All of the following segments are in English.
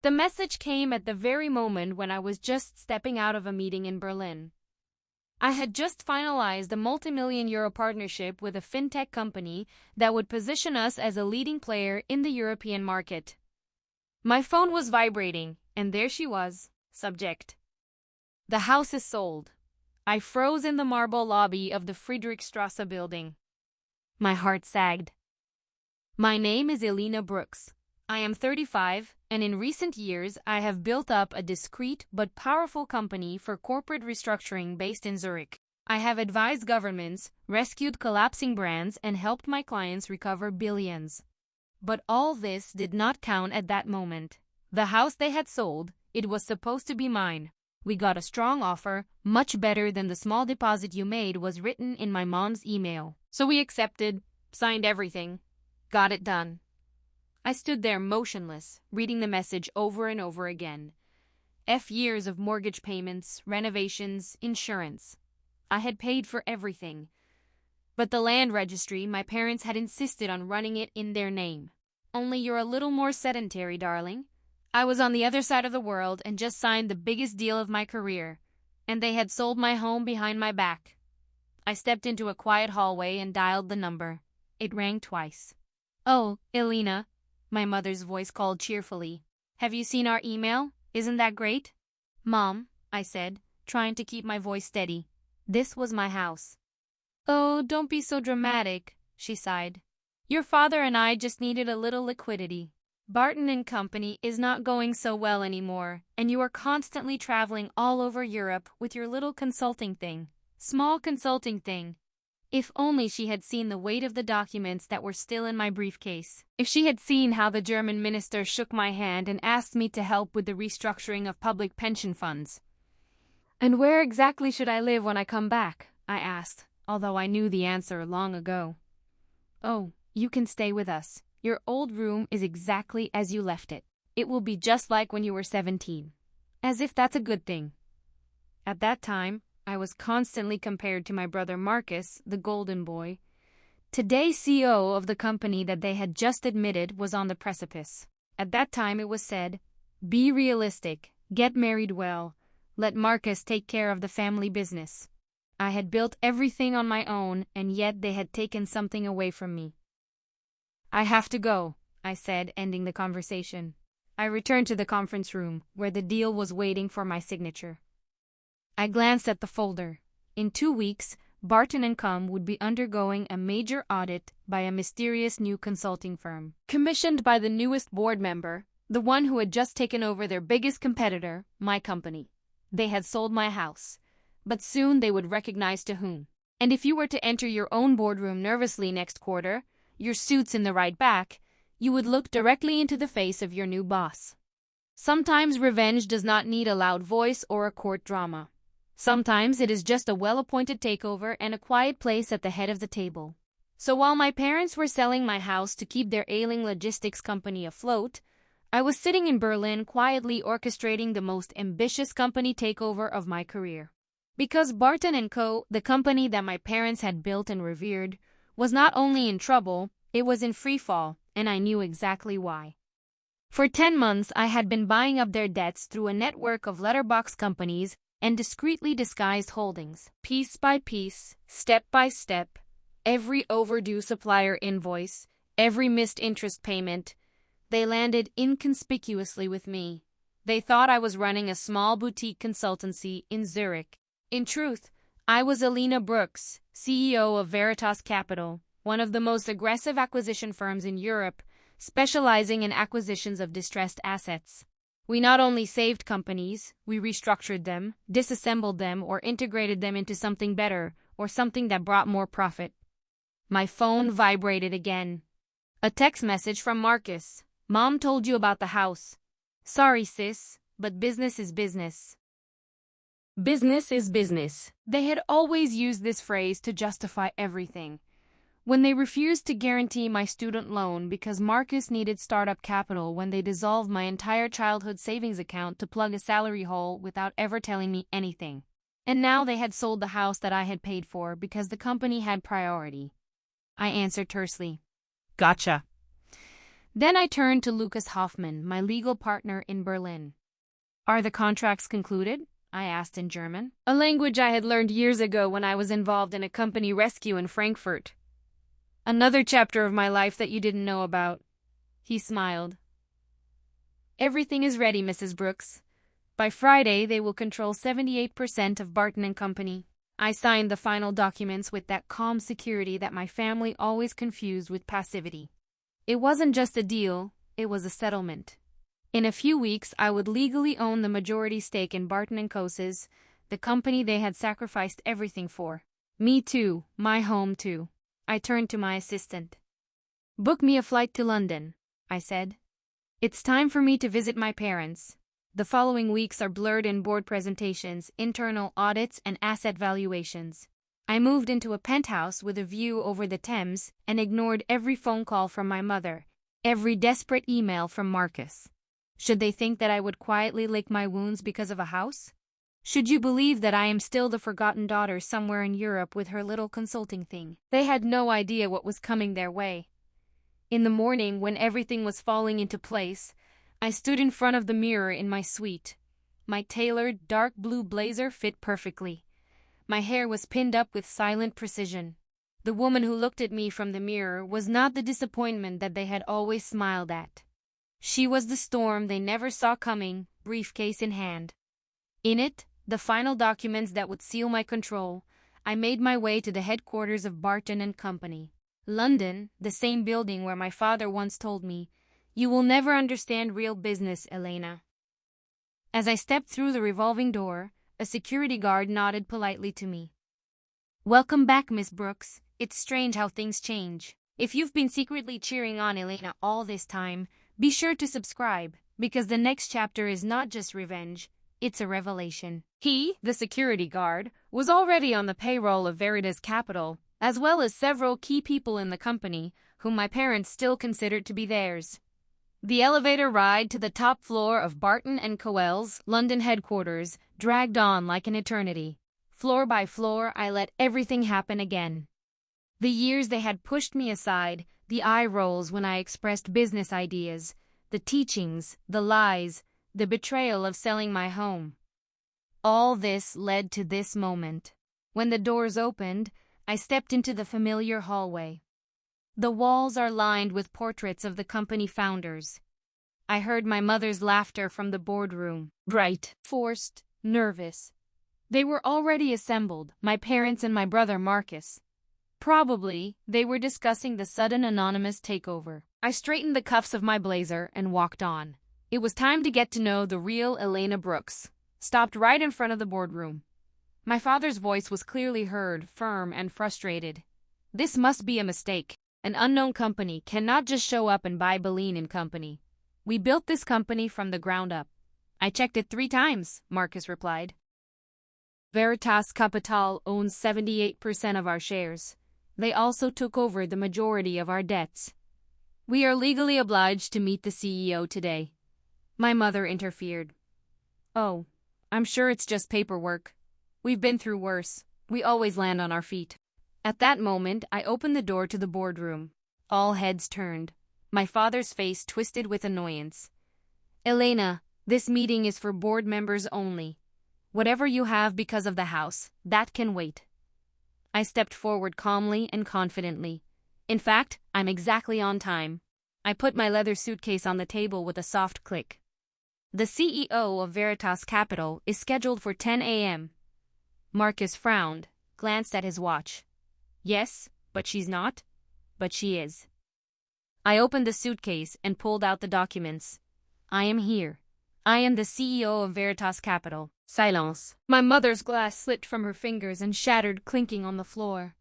The message came at the very moment when I was just stepping out of a meeting in Berlin. I had just finalized a multi-million-euro partnership with a fintech company that would position us as a leading player in the European market. My phone was vibrating, and there she was. Subject: the house is sold. I froze in the marble lobby of the Friedrichstrasse building. My heart sagged. My name is Elena Brooks. I am 35, and in recent years I have built up a discreet but powerful company for corporate restructuring based in Zurich. I have advised governments, rescued collapsing brands, and helped my clients recover billions. But all this did not count at that moment. The house they had sold, it was supposed to be mine. We got a strong offer, much better than the small deposit you made was written in my mom's email. So we accepted, signed everything, got it done. I stood there motionless, reading the message over and over again. Years of mortgage payments, renovations, insurance. I had paid for everything. But the land registry, my parents had insisted on running it in their name. Only you're a little more sedentary, darling. I was on the other side of the world and just signed the biggest deal of my career, and they had sold my home behind my back. I stepped into a quiet hallway and dialed the number. It rang twice. "Oh, Elena," my mother's voice called cheerfully. "Have you seen our email? Isn't that great?" "Mom," I said, trying to keep my voice steady. "This was my house." "Oh, don't be so dramatic," she sighed. "Your father and I just needed a little liquidity. Barton and Company is not going so well anymore, and you are constantly traveling all over Europe with your little consulting thing. Small consulting thing." If only she had seen the weight of the documents that were still in my briefcase. If she had seen how the German minister shook my hand and asked me to help with the restructuring of public pension funds. "And where exactly should I live when I come back?" I asked, although I knew the answer long ago. "Oh, you can stay with us. Your old room is exactly as you left it. It will be just like when you were 17. As if that's a good thing. At that time, I was constantly compared to my brother Marcus, the golden boy. Today, CEO of the company that they had just admitted was on the precipice. At that time it was said, "Be realistic, get married well, let Marcus take care of the family business." I had built everything on my own, and yet they had taken something away from me. "I have to go," I said, ending the conversation. I returned to the conference room, where the deal was waiting for my signature. I glanced at the folder. In 2 weeks, Barton & Com would be undergoing a major audit by a mysterious new consulting firm, commissioned by the newest board member, the one who had just taken over their biggest competitor, my company. They had sold my house, but soon they would recognize to whom. And if you were to enter your own boardroom nervously next quarter, your suits in the right back, you would look directly into the face of your new boss. Sometimes revenge does not need a loud voice or a court drama. Sometimes it is just a well-appointed takeover and a quiet place at the head of the table. So while my parents were selling my house to keep their ailing logistics company afloat, I was sitting in Berlin quietly orchestrating the most ambitious company takeover of my career. Because Barton & Co., the company that my parents had built and revered, was not only in trouble, it was in free fall, and I knew exactly why. For 10 months I had been buying up their debts through a network of letterbox companies and discreetly disguised holdings. Piece by piece, step by step, every overdue supplier invoice, every missed interest payment, they landed inconspicuously with me. They thought I was running a small boutique consultancy in Zurich. In truth, I was Elena Brooks, CEO of Veritas Capital, one of the most aggressive acquisition firms in Europe, specializing in acquisitions of distressed assets. We not only saved companies, we restructured them, disassembled them, or integrated them into something better, or something that brought more profit. My phone vibrated again. A text message from Marcus. "Mom told you about the house. Sorry, sis, but business is business." Business is business. They had always used this phrase to justify everything. When they refused to guarantee my student loan because Marcus needed startup capital, when they dissolved my entire childhood savings account to plug a salary hole without ever telling me anything. And now they had sold the house that I had paid for because the company had priority. I answered tersely, "Gotcha." Then I turned to Lucas Hoffman, my legal partner in Berlin. Are the contracts concluded? I asked in German, a language I had learned years ago when I was involved in a company rescue in Frankfurt. Another chapter of my life that you didn't know about. He smiled. Everything is ready, Mrs. Brooks. By Friday, they will control 78% of Barton & Company. I signed the final documents with that calm security that my family always confused with passivity. It wasn't just a deal, it was a settlement. In a few weeks, I would legally own the majority stake in Barton & Coases, the company they had sacrificed everything for. Me too, my home too. I turned to my assistant. Book me a flight to London, I said. It's time for me to visit my parents. The following weeks are blurred in board presentations, internal audits, and asset valuations. I moved into a penthouse with a view over the Thames and ignored every phone call from my mother, every desperate email from Marcus. Should they think that I would quietly lick my wounds because of a house? Should you believe that I am still the forgotten daughter somewhere in Europe with her little consulting thing? They had no idea what was coming their way. In the morning, when everything was falling into place, I stood in front of the mirror in my suite. My tailored, dark blue blazer fit perfectly. My hair was pinned up with silent precision. The woman who looked at me from the mirror was not the disappointment that they had always smiled at. She was the storm they never saw coming, briefcase in hand. In it, the final documents that would seal my control, I made my way to the headquarters of Barton & Company. London, the same building where my father once told me, "You will never understand real business, Elena." As I stepped through the revolving door, a security guard nodded politely to me. Welcome back, Miss Brooks. It's strange how things change. If you've been secretly cheering on Elena all this time, be sure to subscribe, because the next chapter is not just revenge, it's a revelation. He, the security guard, was already on the payroll of Veritas Capital, as well as several key people in the company, whom my parents still considered to be theirs. The elevator ride to the top floor of Barton & Coel's London headquarters dragged on like an eternity. Floor by floor, I let everything happen again. The years they had pushed me aside, the eye rolls when I expressed business ideas, the teachings, the lies, the betrayal of selling my home. All this led to this moment. When the doors opened, I stepped into the familiar hallway. The walls are lined with portraits of the company founders. I heard my mother's laughter from the boardroom. Bright, forced, nervous. They were already assembled, my parents and my brother Marcus. Probably, they were discussing the sudden anonymous takeover. I straightened the cuffs of my blazer and walked on. It was time to get to know the real Elena Brooks. Stopped right in front of the boardroom. My father's voice was clearly heard, firm and frustrated. This must be a mistake. An unknown company cannot just show up and buy Boleyn & Company. We built this company from the ground up. I checked it 3 times, Marcus replied. Veritas Capital owns 78% of our shares. They also took over the majority of our debts. We are legally obliged to meet the CEO today. My mother interfered. Oh, I'm sure it's just paperwork. We've been through worse. We always land on our feet. At that moment, I opened the door to the boardroom. All heads turned. My father's face twisted with annoyance. Elena, this meeting is for board members only. Whatever you have because of the house, that can wait. I stepped forward calmly and confidently. In fact, I'm exactly on time. I put my leather suitcase on the table with a soft click. The CEO of Veritas Capital is scheduled for 10 a.m. Marcus frowned, glanced at his watch. Yes, but she's not. But she is. I opened the suitcase and pulled out the documents. I am here. I am the CEO of Veritas Capital. Silence. My mother's glass slipped from her fingers and shattered, clinking on the floor.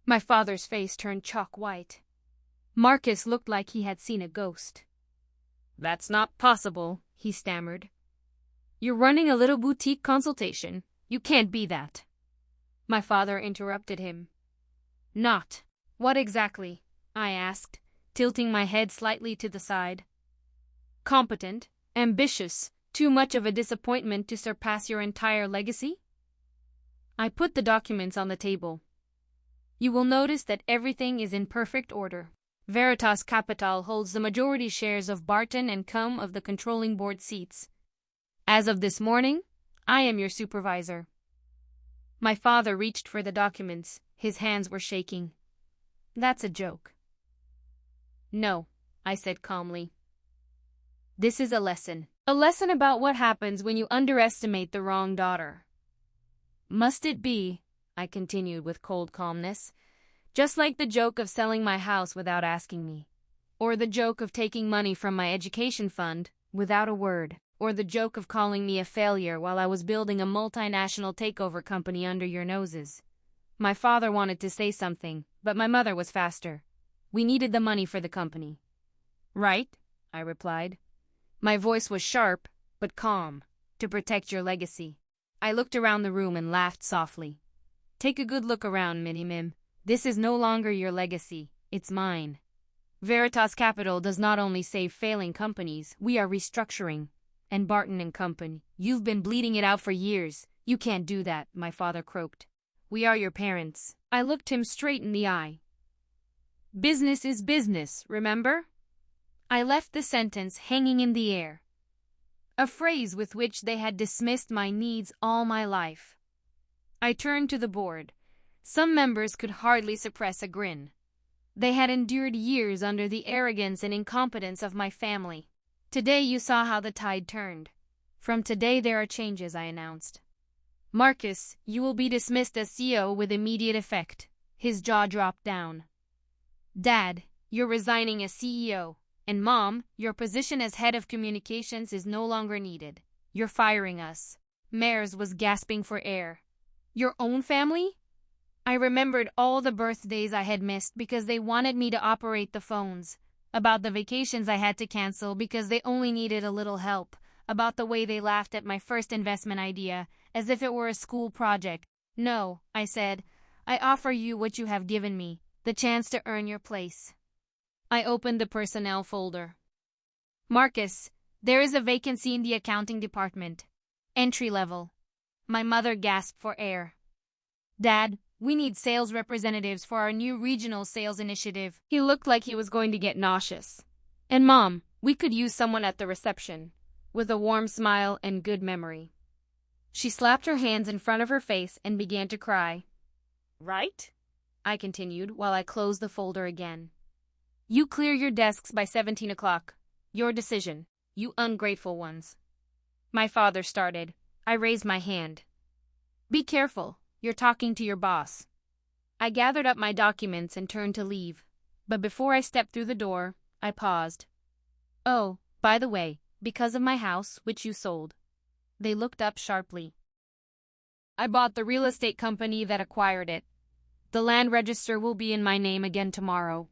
My father's face turned chalk white. Marcus looked like he had seen a ghost. That's not possible, he stammered. You're running a little boutique consultation. You can't be that. My father interrupted him. Not. What exactly? I asked, tilting my head slightly to the side. Competent, ambitious, too much of a disappointment to surpass your entire legacy? I put the documents on the table. You will notice that everything is in perfect order. Veritas Capital holds the majority shares of Barton and Cum of the controlling board seats. As of this morning, I am your supervisor." My father reached for the documents. His hands were shaking. "That's a joke." "No," I said calmly. "This is a lesson. A lesson about what happens when you underestimate the wrong daughter." "Must it be?" I continued with cold calmness. "Just like the joke of selling my house without asking me. Or the joke of taking money from my education fund without a word. Or the joke of calling me a failure while I was building a multinational takeover company under your noses." My father wanted to say something, but my mother was faster. "We needed the money for the company." "Right," I replied. My voice was sharp, but calm. "To protect your legacy." I looked around the room and laughed softly. "Take a good look around, Minnie-Mim. This is no longer your legacy, it's mine. Veritas Capital does not only save failing companies, we are restructuring. And Barton and Company, you've been bleeding it out for years. You can't do that," my father croaked. "We are your parents." I looked him straight in the eye. "Business is business, remember?" I left the sentence hanging in the air. A phrase with which they had dismissed my needs all my life. I turned to the board. Some members could hardly suppress a grin. They had endured years under the arrogance and incompetence of my family. "Today you saw how the tide turned. From today there are changes," I announced. "Marcus, you will be dismissed as CEO with immediate effect." His jaw dropped down. "Dad, you're resigning as CEO. And Mom, your position as head of communications is no longer needed. You're firing us." Mares was gasping for air. "Your own family?" I remembered all the birthdays I had missed because they wanted me to operate the phones. About the vacations I had to cancel because they only needed a little help. About the way they laughed at my first investment idea, as if it were a school project. "No," I said. "I offer you what you have given me, the chance to earn your place." I opened the personnel folder. "Marcus, there is a vacancy in the accounting department. Entry level." My mother gasped for air. "Dad, we need sales representatives for our new regional sales initiative." He looked like he was going to get nauseous. "And Mom, we could use someone at the reception, with a warm smile and good memory." She slapped her hands in front of her face and began to cry. "Right?" I continued while I closed the folder again. "You clear your desks by 17 o'clock. Your decision, you ungrateful ones." My father started. I raised my hand. "Be careful. You're talking to your boss." I gathered up my documents and turned to leave. But before I stepped through the door, I paused. "Oh, by the way, because of my house, which you sold." They looked up sharply. "I bought the real estate company that acquired it. The land register will be in my name again tomorrow."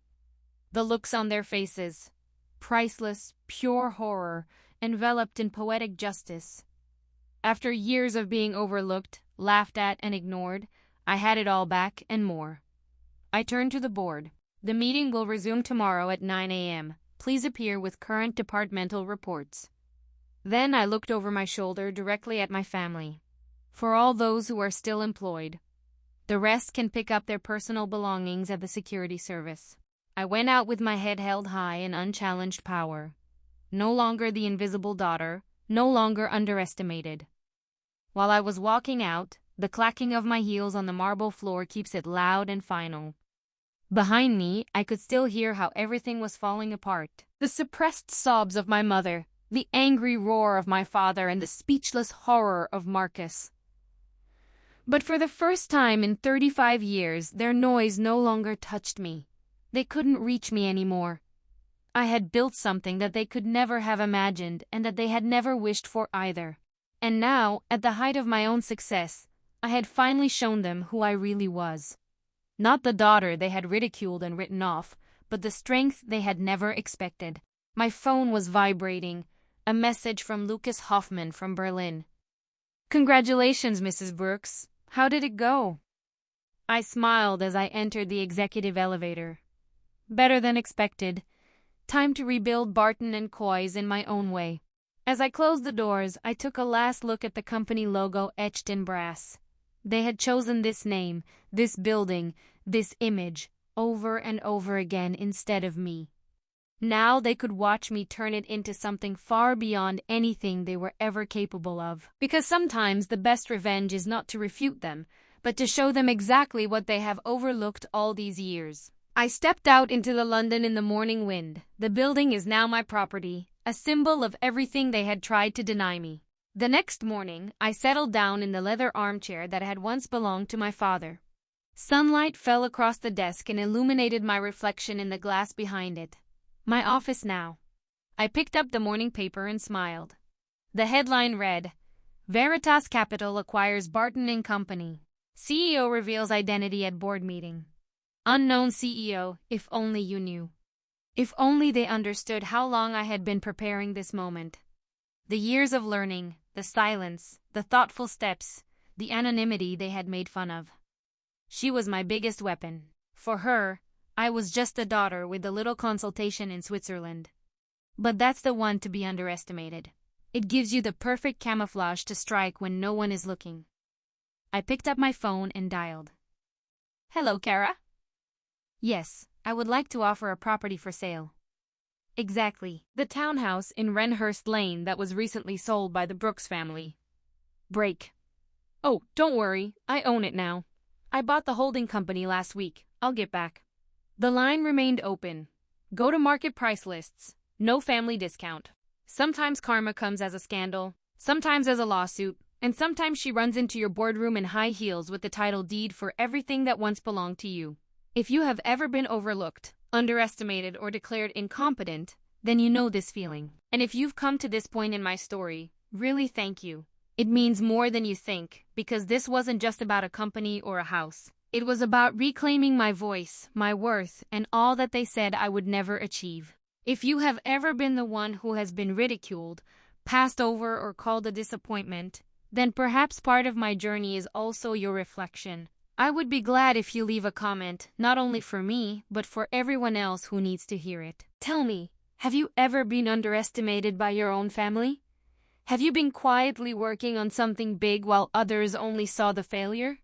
The looks on their faces. Priceless, pure horror, enveloped in poetic justice. After years of being overlooked, laughed at, and ignored, I had it all back and more. I turned to the board. "The meeting will resume tomorrow at 9 a.m. Please appear with current departmental reports." Then I looked over my shoulder directly at my family. "For all those who are still employed, the rest can pick up their personal belongings at the security service." I went out with my head held high in unchallenged power. No longer the invisible daughter, no longer underestimated. While I was walking out, the clacking of my heels on the marble floor keeps it loud and final. Behind me, I could still hear how everything was falling apart. The suppressed sobs of my mother, the angry roar of my father, and the speechless horror of Marcus. But for the first time in 35 years, their noise no longer touched me. They couldn't reach me anymore. I had built something that they could never have imagined and that they had never wished for either. And now, at the height of my own success, I had finally shown them who I really was. Not the daughter they had ridiculed and written off, but the strength they had never expected. My phone was vibrating. A message from Lucas Hoffman from Berlin. "Congratulations, Mrs. Brooks. How did it go?" I smiled as I entered the executive elevator. Better than expected. Time to rebuild Barton and Coy's in my own way. As I closed the doors, I took a last look at the company logo etched in brass. They had chosen this name, this building, this image, over and over again instead of me. Now they could watch me turn it into something far beyond anything they were ever capable of. Because sometimes the best revenge is not to refute them, but to show them exactly what they have overlooked all these years. I stepped out into the London in the morning wind. The building is now my property, a symbol of everything they had tried to deny me. The next morning, I settled down in the leather armchair that had once belonged to my father. Sunlight fell across the desk and illuminated my reflection in the glass behind it. My office now. I picked up the morning paper and smiled. The headline read, Veritas Capital acquires Barton & Company. CEO reveals identity at board meeting. Unknown CEO, if only you knew. If only they understood how long I had been preparing this moment. The years of learning, the silence, the thoughtful steps, the anonymity they had made fun of. She was my biggest weapon. For her, I was just a daughter with a little consultation in Switzerland. But that's the one to be underestimated. It gives you the perfect camouflage to strike when no one is looking. I picked up my phone and dialed. Hello, Kara? Yes, I would like to offer a property for sale. Exactly, the townhouse in Wrenhurst Lane that was recently sold by the Brooks family. Break. Oh, don't worry, I own it now. I bought the holding company last week. I'll get back. The line remained open. Go to market price lists. No family discount. Sometimes karma comes as a scandal, sometimes as a lawsuit, and sometimes she runs into your boardroom in high heels with the title deed for everything that once belonged to you. If you have ever been overlooked, underestimated, or declared incompetent, then you know this feeling. And if you've come to this point in my story, really thank you. It means more than you think, because this wasn't just about a company or a house. It was about reclaiming my voice, my worth, and all that they said I would never achieve. If you have ever been the one who has been ridiculed, passed over, or called a disappointment, then perhaps part of my journey is also your reflection. I would be glad if you leave a comment, not only for me, but for everyone else who needs to hear it. Tell me, have you ever been underestimated by your own family? Have you been quietly working on something big while others only saw the failure?